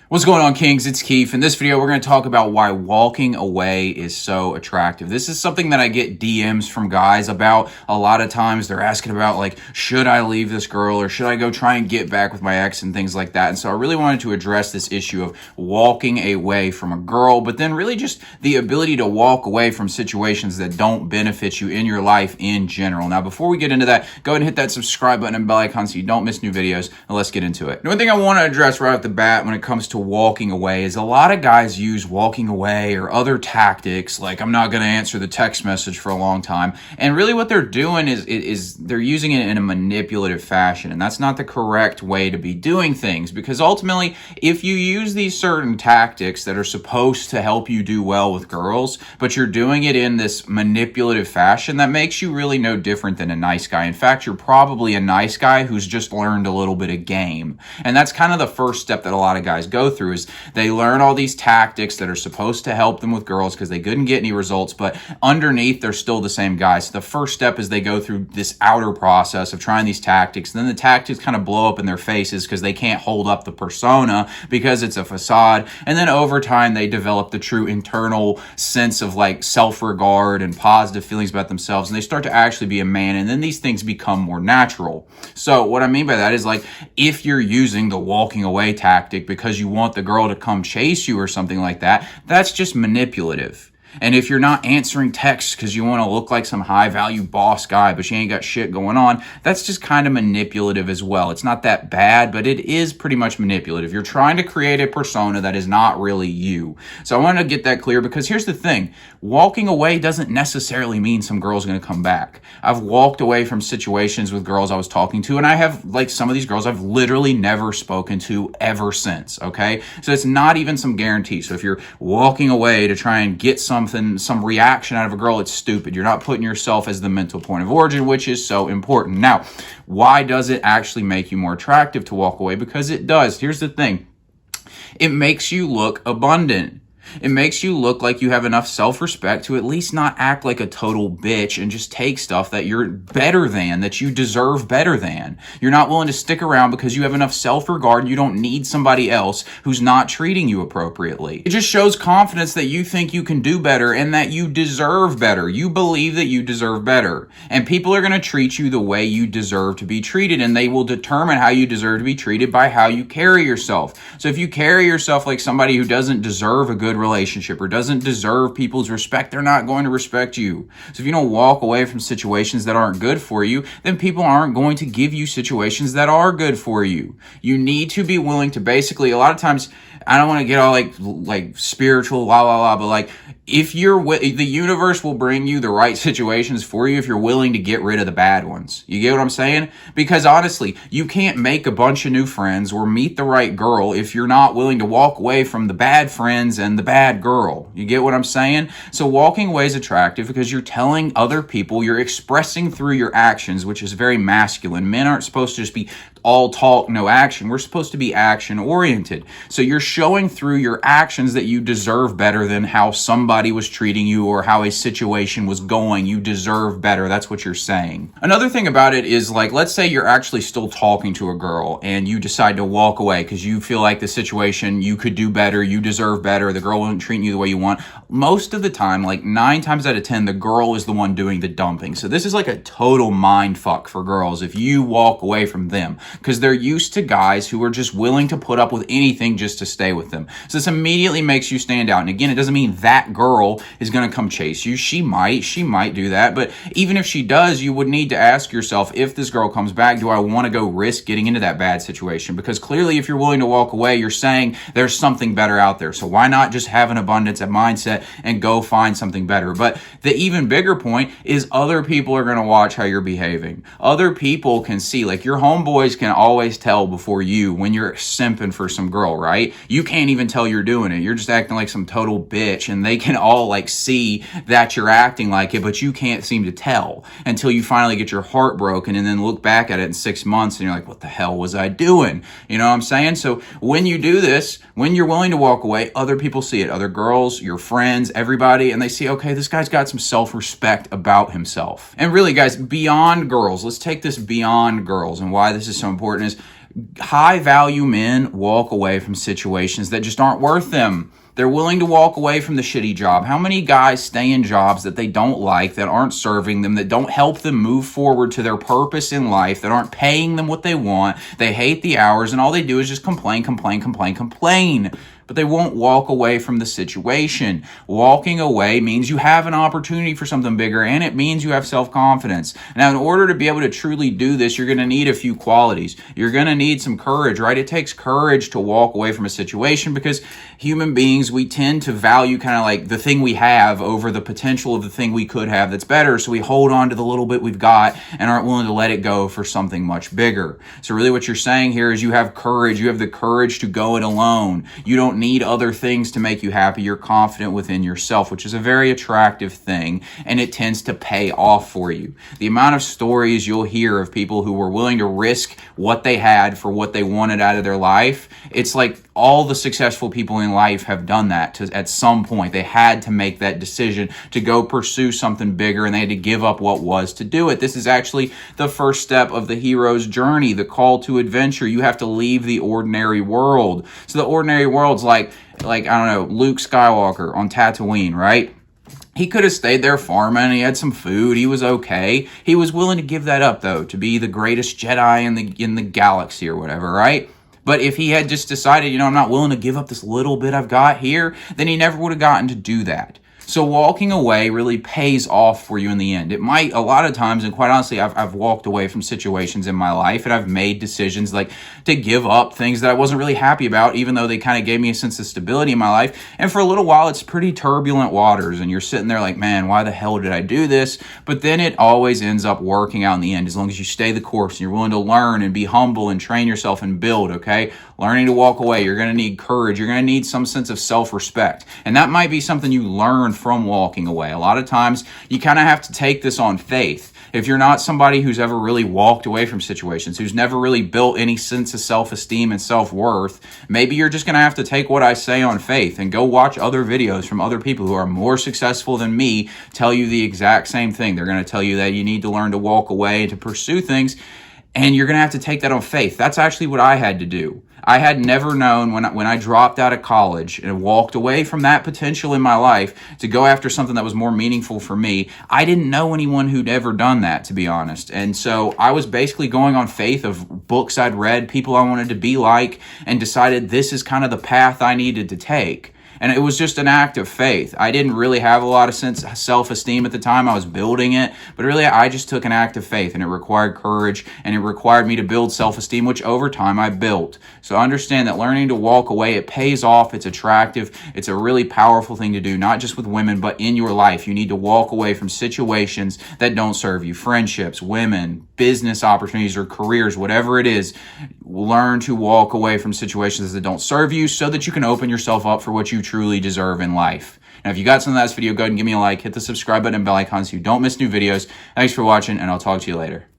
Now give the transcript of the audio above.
What's going on, Kings? It's Keefe. In this video, we're going to talk about why walking away is so attractive. This is something that I get DMs from guys about a lot of times. They're asking about, like, should I leave this girl or should I go try and get back with my ex and things like that. And so I really wanted to address this issue of walking away from a girl, but then really just the ability to walk away from situations that don't benefit you in your life in general. Now, before we get into that, go ahead and hit that subscribe button and bell icon so you don't miss new videos, and let's get into it. One thing I want to address right off the bat when it comes to walking away is a lot of guys use walking away or other tactics like I'm not going to answer the text message for a long time, and really what they're doing is they're using it in a manipulative fashion, and that's not the correct way to be doing things, because ultimately if you use these certain tactics that are supposed to help you do well with girls but you're doing it in this manipulative fashion, that makes you really no different than a nice guy. In fact, you're probably a nice guy who's just learned a little bit of game, and that's kind of the first step that a lot of guys go through. Is they learn all these tactics that are supposed to help them with girls because they couldn't get any results, but underneath they're still the same guys. So the first step is they go through this outer process of trying these tactics, and then the tactics kind of blow up in their faces because they can't hold up the persona because it's a facade, and then over time they develop the true internal sense of like self-regard and positive feelings about themselves, and they start to actually be a man, and then these things become more natural. So what I mean by that is, like, if you're using the walking away tactic because you want the girl to come chase you or something like that, that's just manipulative. And if you're not answering texts because you want to look like some high-value boss guy, but you ain't got shit going on, that's just kind of manipulative as well. It's not that bad, but it is pretty much manipulative. You're trying to create a persona that is not really you. So I want to get that clear, because here's the thing. Walking away doesn't necessarily mean some girl's going to come back. I've walked away from situations with girls I was talking to, and I have, like, some of these girls I've literally never spoken to ever since, okay? So it's not even some guarantee. So if you're walking away to try and get some reaction out of a girl, it's stupid. You're not putting yourself as the mental point of origin, which is so important. Now, why does it actually make you more attractive to walk away? Because it does. Here's the thing. It makes you look abundant. It makes you look like you have enough self-respect to at least not act like a total bitch and just take stuff that you're better than, that you deserve better than. You're not willing to stick around because you have enough self-regard and you don't need somebody else who's not treating you appropriately. It just shows confidence that you think you can do better and that you deserve better. You believe that you deserve better. And people are going to treat you the way you deserve to be treated, and they will determine how you deserve to be treated by how you carry yourself. So if you carry yourself like somebody who doesn't deserve a good relationship or doesn't deserve people's respect, they're not going to respect you. So if you don't walk away from situations that aren't good for you, then people aren't going to give you situations that are good for you. You need to be willing to basically, a lot of times, I don't want to get all like spiritual, but like, if you're the universe will bring you the right situations for you if you're willing to get rid of the bad ones. You get what I'm saying? Because honestly, you can't make a bunch of new friends or meet the right girl if you're not willing to walk away from the bad friends and the bad girl. You get what I'm saying? So walking away is attractive because you're telling other people, you're expressing through your actions, which is very masculine. Men aren't supposed to just be all talk, no action. We're supposed to be action oriented. So you're showing through your actions that you deserve better than how somebody was treating you or how a situation was going. You deserve better. That's what you're saying. Another thing about it is, like, let's say you're actually still talking to a girl and you decide to walk away because you feel like the situation, you could do better, you deserve better, the girl wasn't treating you the way you want. Most of the time, like 9 times out of 10, the girl is the one doing the dumping. So this is like a total mind fuck for girls if you walk away from them, because they're used to guys who are just willing to put up with anything just to stay with them. So this immediately makes you stand out. And again, it doesn't mean that girl is going to come chase you. She might do that. But even if she does, you would need to ask yourself, if this girl comes back, do I want to go risk getting into that bad situation? Because clearly, if you're willing to walk away, you're saying there's something better out there. So why not just have an abundance of mindset and go find something better? But the even bigger point is other people are going to watch how you're behaving. Other people can see, like, your homeboys can always tell before you when you're simping for some girl, right? You can't even tell you're doing it. You're just acting like some total bitch, and they can all like see that you're acting like it, but you can't seem to tell until you finally get your heart broken and then look back at it in 6 months and you're like, what the hell was I doing? You know what I'm saying? So when you do this, when you're willing to walk away, other people see it. Other girls, your friends, everybody, and they see, okay, this guy's got some self-respect about himself. And really, guys, beyond girls, let's take this beyond girls, and why this is so important is High value men walk away from situations that just aren't worth them. They're willing to walk away from the shitty job. How many guys stay in jobs that they don't like, that aren't serving them, that don't help them move forward to their purpose in life, that aren't paying them what they want? They hate the hours, and all they do is just complain. But they won't walk away from the situation. Walking away means you have an opportunity for something bigger, and it means you have self-confidence. Now, in order to be able to truly do this, you're going to need a few qualities. You're going to need some courage, right? It takes courage to walk away from a situation, because human beings, we tend to value kind of like the thing we have over the potential of the thing we could have that's better. So we hold on to the little bit we've got and aren't willing to let it go for something much bigger. So really what you're saying here is you have courage. You have the courage to go it alone. You don't need other things to make you happy. You're confident within yourself, which is a very attractive thing, and it tends to pay off for you. The amount of stories you'll hear of people who were willing to risk what they had for what they wanted out of their life, it's like all the successful people in life have done that at some point. They had to make that decision to go pursue something bigger, and they had to give up what was to do it. This is actually the first step of the hero's journey, the call to adventure. You have to leave the ordinary world. So the ordinary world's like I don't know, Luke Skywalker on Tatooine, right? He could have stayed there farming. He had some food. He was okay. He was willing to give that up, though, to be the greatest Jedi in the galaxy or whatever, right? But if he had just decided, I'm not willing to give up this little bit I've got here, then he never would have gotten to do that. So walking away really pays off for you in the end. It might, a lot of times, and quite honestly, I've walked away from situations in my life, and I've made decisions like to give up things that I wasn't really happy about, even though they kind of gave me a sense of stability in my life. And for a little while, it's pretty turbulent waters, and you're sitting there like, man, why the hell did I do this? But then it always ends up working out in the end, as long as you stay the course and you're willing to learn and be humble and train yourself and build, okay? Learning to walk away, you're going to need courage. You're going to need some sense of self-respect. And that might be something you learn from walking away. A lot of times, you kind of have to take this on faith. If you're not somebody who's ever really walked away from situations, who's never really built any sense of self-esteem and self-worth, maybe you're just going to have to take what I say on faith and go watch other videos from other people who are more successful than me tell you the exact same thing. They're going to tell you that you need to learn to walk away and to pursue things, and you're going to have to take that on faith. That's actually what I had to do. I had never known when I dropped out of college and walked away from that potential in my life to go after something that was more meaningful for me. I didn't know anyone who'd ever done that, to be honest. And so I was basically going on faith of books I'd read, people I wanted to be like, and decided this is kind of the path I needed to take. And it was just an act of faith. I didn't really have a lot of self-esteem at the time. I was building it. But really, I just took an act of faith, and it required courage, and it required me to build self-esteem, which over time I built. So understand that learning to walk away, it pays off. It's attractive. It's a really powerful thing to do, not just with women, but in your life. You need to walk away from situations that don't serve you. Friendships, women, business opportunities, or careers, whatever it is. Learn to walk away from situations that don't serve you so that you can open yourself up for what you truly deserve in life. Now, if you got something out of this video, go ahead and give me a like, hit the subscribe button and bell icon so you don't miss new videos. Thanks for watching, and I'll talk to you later.